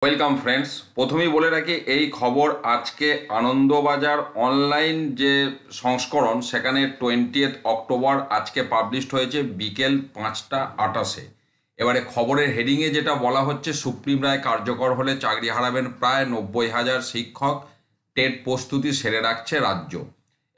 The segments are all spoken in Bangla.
Welcome friends. প্রথমেই বলে রাখি এই খবর আজকে আনন্দবাজার অনলাইন যে সংস্করণ সেখানে 20 অক্টোবর আজকে পাবলিশড হয়েছে বিকেল 5টা 28। এবারে খবরের হেডিংয়ে যেটা বলা হচ্ছে, সুপ্রিম রায় কার্যকর হলে চাকরি হারাবেন প্রায় 90,000 শিক্ষক, টেট প্রস্তুতি সেরে রাখছে রাজ্য।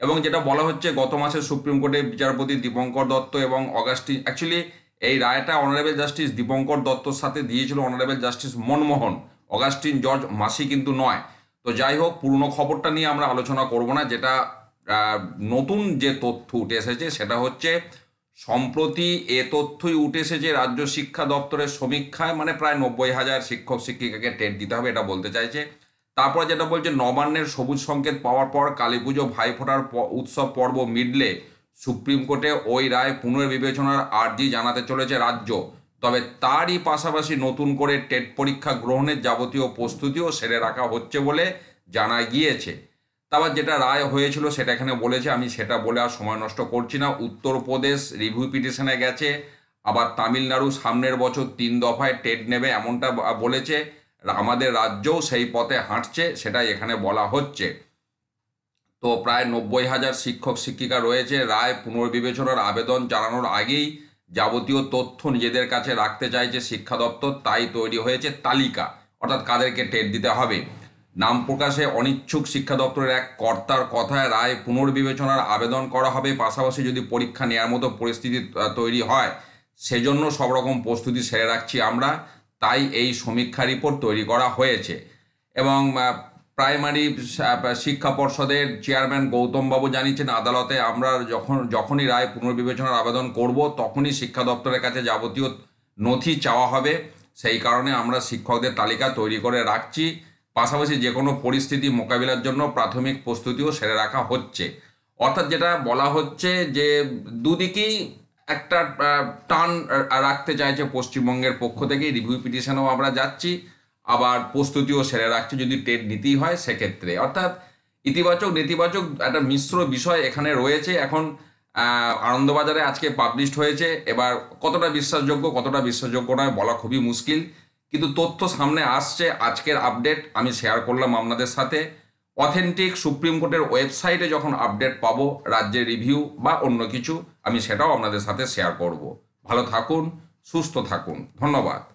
এবং যেটা বলা হচ্ছে, গত মাসে সুপ্রিম কোর্টের বিচারপতি দীপঙ্কর দত্ত এবং অগাস্টিন, অ্যাকচুয়ালি এই রায়টা অনারেবল জাস্টিস দীপঙ্কর দত্তর সাথে দিয়েছিল অনারেবল জাস্টিস মনমোহন, অগাস্টিন জর্জ মাসি কিন্তু নয়। তো যাই হোক, পুরনো খবরটা নিয়ে আমরা আলোচনা করব না। যেটা নতুন যে তথ্য উঠে এসেছে সেটা হচ্ছে, সম্প্রতি এ তথ্যই উঠে এসেছে রাজ্য শিক্ষা দপ্তরের সমীক্ষায়, মানে প্রায় 90,000 শিক্ষক শিক্ষিকাকে টেট দিতে হবে, এটা বলতে চাইছে। তারপর যেটা বলছে, নবান্নের সবুজ সংকেত পাওয়ার পর কালী পুজো ভাইফোঁটার উৎসব পর্ব মিডলে সুপ্রিম কোর্টে ওই রায় পুনর্বিবেচনার আর্জি জানাতে চলেছে রাজ্য। তবে তারই পাশাপাশি নতুন করে টেট পরীক্ষা গ্রহণের যাবতীয় প্রস্তুতিও সেরে রাখা হচ্ছে বলে জানা গিয়েছে। তারপর যেটা রায় হয়েছিল সেটা এখানে বলেছে, আমি সেটা বলে আর সময় নষ্ট করছি না। উত্তরপ্রদেশ রিভিউ পিটিশনে গেছে, আবার তামিলনাড়ু সামনের বছর 3 দফায় টেট নেবে এমনটা বলেছে। আমাদের রাজ্যও সেই পথে হাঁটছে, সেটাই এখানে বলা হচ্ছে। তো প্রায় 90,000 শিক্ষক শিক্ষিকা রয়েছে। রায় পুনর্বিবেচনার আবেদন জানানোর আগেই যাবতীয় তথ্য নিজেদের কাছে রাখতে চাইছে শিক্ষা দপ্তর, তাই তৈরি হয়েছে তালিকা, অর্থাৎ কাদেরকে টেট দিতে হবে। নাম প্রকাশে অনিচ্ছুক শিক্ষা দপ্তরের এক কর্তার কথায়, রায় পুনর্বিবেচনার আবেদন করা হবে, পাশাপাশি যদি পরীক্ষা নেওয়ার মতো পরিস্থিতি তৈরি হয় সেজন্য সব রকম প্রস্তুতি সেরে রাখছি আমরা, তাই এই সমীক্ষা রিপোর্ট তৈরি করা হয়েছে। এবং প্রাইমারি শিক্ষা পর্ষদের চেয়ারম্যান গৌতমবাবু জানিয়েছেন আদালতে, আমরা যখনই রায় পুনর্বিবেচনার আবেদন করব তখনই শিক্ষা দপ্তরের কাছে যাবতীয় নথি চাওয়া হবে। সেই কারণে আমরা শিক্ষকদের তালিকা তৈরি করে রাখছি, পাশাপাশি যে কোনো পরিস্থিতি মোকাবিলার জন্য প্রাথমিক প্রস্তুতিও সেরে রাখা হচ্ছে। অর্থাৎ যেটা বলা হচ্ছে যে দুদিকেই একটা টান রাখতে চাইছে পশ্চিমবঙ্গের পক্ষ থেকে। রিভিউ পিটিশনেও আমরা যাচ্ছি, আবার প্রস্তুতিও সেরে রাখছি যদি টেট নিতেই হয় সেক্ষেত্রে। অর্থাৎ ইতিবাচক নেতিবাচক একটা মিশ্র বিষয় এখানে রয়েছে। এখন আনন্দবাজারে আজকে পাবলিশড হয়েছে, এবার কতটা বিশ্বাসযোগ্য কতটা বিশ্বাসযোগ্য নয় বলা খুবই মুশকিল, কিন্তু তথ্য সামনে আসছে। আজকের আপডেট আমি শেয়ার করলাম আপনাদের সাথে। অথেন্টিক সুপ্রিম কোর্টের ওয়েবসাইটে যখন আপডেট পাবো রাজ্যের রিভিউ বা অন্য কিছু, আমি সেটাও আপনাদের সাথে শেয়ার করব। ভালো থাকুন, সুস্থ থাকুন, ধন্যবাদ।